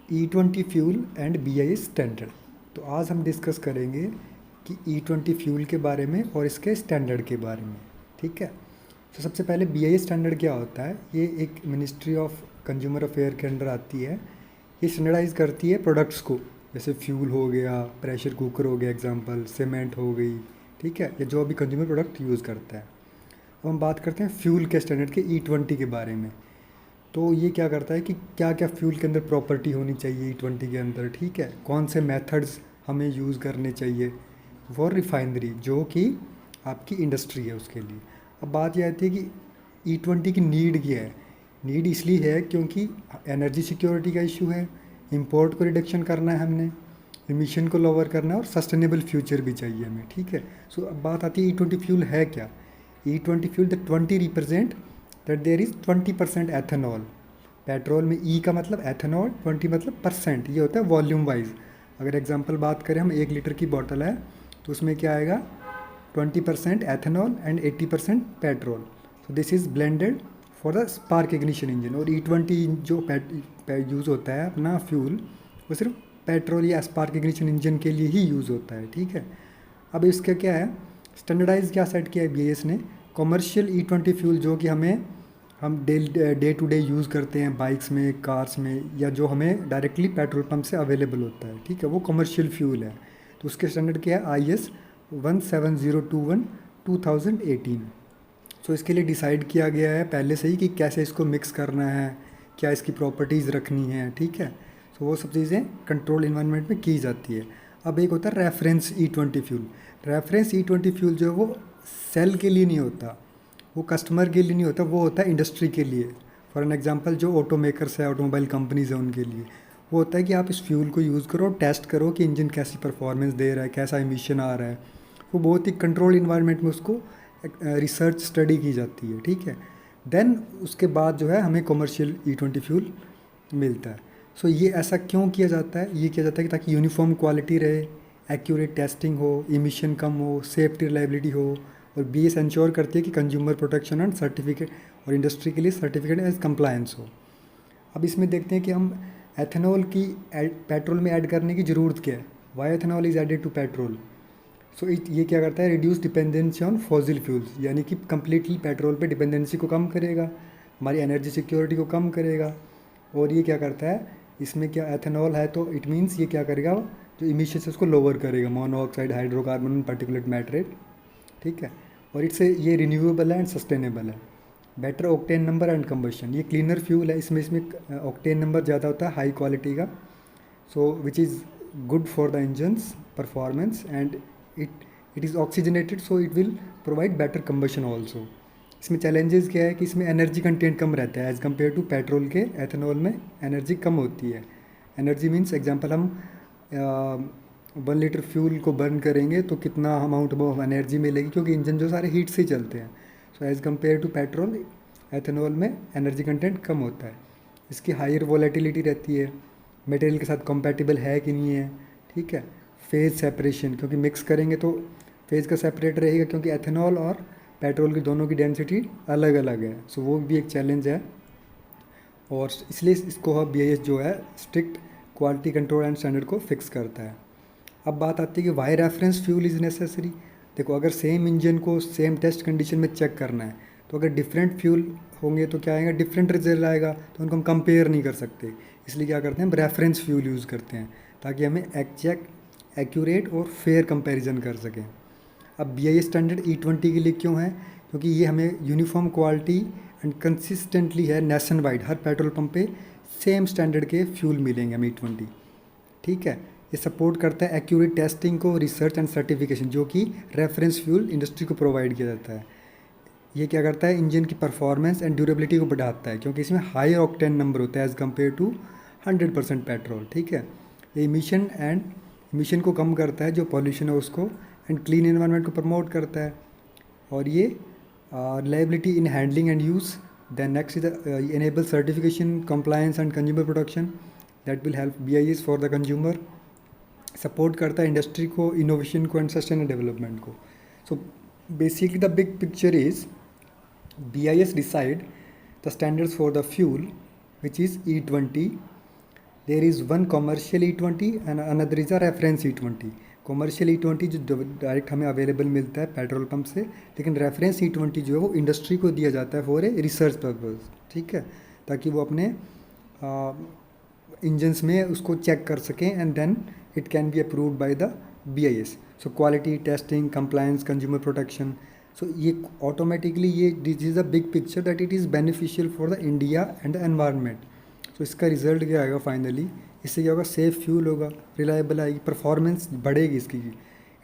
E20 fuel and BIS standard. तो आज हम डिस्कस करेंगे कि E20 फ्यूल के बारे में और इसके स्टैंडर्ड के बारे में। ठीक है। तो सबसे पहले BIS स्टैंडर्ड क्या होता है। ये एक मिनिस्ट्री ऑफ कंज्यूमर अफेयर के अंडर आती है। ये स्टैंडर्डाइज करती है प्रोडक्ट्स को, जैसे फ्यूल हो गया, प्रेशर कुकर हो गया एग्जांपल, सीमेंट हो गई। ठीक है, ये जो अभी कंज्यूमर प्रोडक्ट यूज़ करता है। अब हम बात करते हैं फ्यूल के स्टैंडर्ड के E20 के बारे में। तो ये क्या करता है कि क्या क्या फ्यूल के अंदर प्रॉपर्टी होनी चाहिए E20 के अंदर। ठीक है, कौन से मेथड्स हमें यूज़ करने चाहिए फॉर रिफाइनरी, जो कि आपकी इंडस्ट्री है उसके लिए। अब बात यह आती है कि E20 की नीड क्या है। नीड इसलिए है क्योंकि एनर्जी सिक्योरिटी का इशू है, इंपोर्ट को रिडक्शन करना है हमने, एमिशन को लोअर करना है और सस्टेनेबल फ्यूचर भी चाहिए हमें। ठीक है। सो अब बात आती है E20 फ्यूल है क्या। E20 fuel the 20 represent that there is 20% ethanol. Petrol में E का मतलब एथेनॉल, 20 मतलब परसेंट, ये होता है वॉल्यूम वाइज। अगर एग्जांपल बात करें, हम 1 लीटर की बॉटल है तो उसमें क्या आएगा, 20% ethanol and 80% petrol. So this is blended for the spark ignition engine. और E20 जो यूज़ होता है अपना फ्यूल, वो सिर्फ पेट्रोल या स्पार्क इग्निशन इंजन के लिए ही यूज़ होता है। ठीक है। अब इसका क्या है, स्टैंडर्डाइज क्या सेट किया है BIS ने। कॉमर्शियल E20 फ्यूल जो कि हम डे टू डे यूज़ करते हैं बाइक्स में, कार्स में, या जो हमें डायरेक्टली पेट्रोल पंप से अवेलेबल होता है। ठीक है, वो कमर्शियल फ्यूल है। तो उसके स्टैंडर्ड क्या है, IS 17021 2018। सो इसके लिए डिसाइड किया गया है पहले से ही कि कैसे इसको मिक्स करना है, क्या इसकी प्रॉपर्टीज़ रखनी है। ठीक है। सो वो सब चीज़ें कंट्रोल इन्वायरमेंट में की जाती है। अब एक होता है reference E20 fuel. Reference E20 fuel जो है वो सेल के लिए नहीं होता, वो कस्टमर के लिए नहीं होता, वो होता है इंडस्ट्री के लिए। फॉर एन एग्जांपल, जो ऑटो मेकर्स है, ऑटोमोबाइल कंपनीज है, उनके लिए वो होता है कि आप इस फ्यूल को यूज़ करो, टेस्ट करो कि इंजन कैसी परफॉर्मेंस दे रहा है, कैसा इमिशन आ रहा है। वो बहुत ही कंट्रोल इन्वायरमेंट में उसको रिसर्च स्टडी की जाती है। ठीक है। देन उसके बाद जो है हमें कमर्शियल E20 फ्यूल मिलता है। सो ये ऐसा क्यों किया जाता है, ये किया जाता है कि ताकि यूनिफॉर्म क्वालिटी रहे, एक्यूरेट टेस्टिंग हो, इमिशन कम हो, सेफ्टी रिलायबिलिटी हो। और BIS इंश्योर करती है कि कंज्यूमर प्रोटेक्शन एंड सर्टिफिकेट और इंडस्ट्री के लिए सर्टिफिकेट एज कंप्लायंस हो। अब इसमें देखते हैं कि हम एथेनॉल की पेट्रोल में ऐड करने की ज़रूरत क्या है। Why ethanol is added to petrol. So ये क्या करता है, reduce dependency on fossil fuels, यानी कि कम्प्लीटली पेट्रोल पे डिपेंडेंसी को कम करेगा, हमारी एनर्जी सिक्योरिटी को कम करेगा। और ये क्या करता है, इसमें क्या एथेनॉल है तो इट मीन्स ये क्या करेगा, जो इमिशन है उसको लोअर करेगा, मोनोऑक्साइड, हाइड्रोकार्बन, पार्टिकुलेट मैटर। ठीक है। और इससे ये रिन्यूएबल है एंड सस्टेनेबल है। Better octane number and combustion, ये क्लीनर फ्यूल है, इसमें ऑक्टेन नंबर ज़्यादा होता है, हाई क्वालिटी का। So which is good for the engine's performance and it is oxygenated, so it will provide better combustion also. इसमें challenges क्या है कि इसमें एनर्जी कंटेंट कम रहता है एज़ कम्पेयर टू पेट्रोल के। एथेनॉल में एनर्जी कम होती है। एनर्जी मीन्स एग्जांपल, हम 1 लीटर फ्यूल को बर्न करेंगे तो कितना अमाउंट ऑफ एनर्जी मिलेगी, क्योंकि इंजन जो सारे हीट से ही चलते हैं। So as compare to petrol, ethanol में एनर्जी कंटेंट कम होता है। इसकी हायर वॉलेटिलिटी रहती है, मटेरियल के साथ कंपैटिबल है कि नहीं है। ठीक है। फेज़ सेपरेशन, क्योंकि मिक्स करेंगे तो फेज़ का सेपरेट रहेगा, क्योंकि एथेनॉल और पेट्रोल की दोनों की डेंसिटी अलग अलग है। सो वो भी एक चैलेंज है। और इसलिए इसको BIS जो है strict quality control and standard को फिक्स करता है। अब बात आती है कि why reference fuel is necessary. देखो, अगर सेम इंजन को सेम टेस्ट कंडीशन में चेक करना है, तो अगर डिफरेंट फ्यूल होंगे तो क्या आएगा, डिफरेंट रिजल्ट आएगा, तो उनको हम कंपेयर नहीं कर सकते। इसलिए क्या करते हैं, हम रेफरेंस फ्यूल यूज़ करते हैं ताकि हमें एग्जैक्ट, एक्यूरेट और फेयर कंपैरिजन कर सकें। अब BIS स्टैंडर्ड E20 के लिए क्यों है, क्योंकि ये हमें यूनिफॉर्म क्वालिटी एंड कंसिस्टेंटली है नेशन वाइड, हर पेट्रोल पंप पे सेम स्टैंडर्ड के फ्यूल मिलेंगे हमें E20। ठीक है। ये सपोर्ट करता है एक्यूरेट टेस्टिंग को, रिसर्च एंड सर्टिफिकेशन, जो कि रेफरेंस फ्यूल इंडस्ट्री को प्रोवाइड किया जाता है। ये क्या करता है, इंजन की परफॉर्मेंस एंड ड्यूरेबिलिटी को बढ़ाता है, क्योंकि इसमें हाई ऑक्टेन नंबर होता है एज़ कम्पेयर टू 100% पेट्रोल। ठीक है। ये इमिशन को कम करता है, जो पॉल्यूशन है उसको, एंड क्लीन एनवायरनमेंट को प्रमोट करता है। और ये reliability in handling and use. Then next is enable certification, compliance and consumer protection, that will help BIS for the consumer. Support करता है इंडस्ट्री को, इनोवेशन को एंड सस्टेनेबल डेवलपमेंट को। So basically the big picture is BIS decide the standards for the fuel, which is E20, there is one commercial E20 and another is a reference E20। Commercial E20 जो direct हमें available मिलता है petrol pump से, लेकिन reference E20 जो है वो industry को दिया जाता है फॉर ए रिसर्च पर्पज़, ठीक है, ताकि वो अपने इंजन्स में उसको चेक कर सकें and then it can be approved by the BIS। So quality testing, compliance, consumer protection. So ये ऑटोमेटिकली ये this is a big picture that it is beneficial for the India and the environment. So इसका result क्या आएगा finally, इससे क्या होगा, safe fuel होगा, reliable आएगी, परफॉर्मेंस बढ़ेगी इसकी।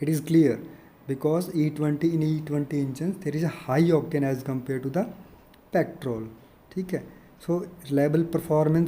It is clear because E20 engine there is a high octane as compare to the petrol, ठीक है। सो रिलायबल परफॉर्मेंस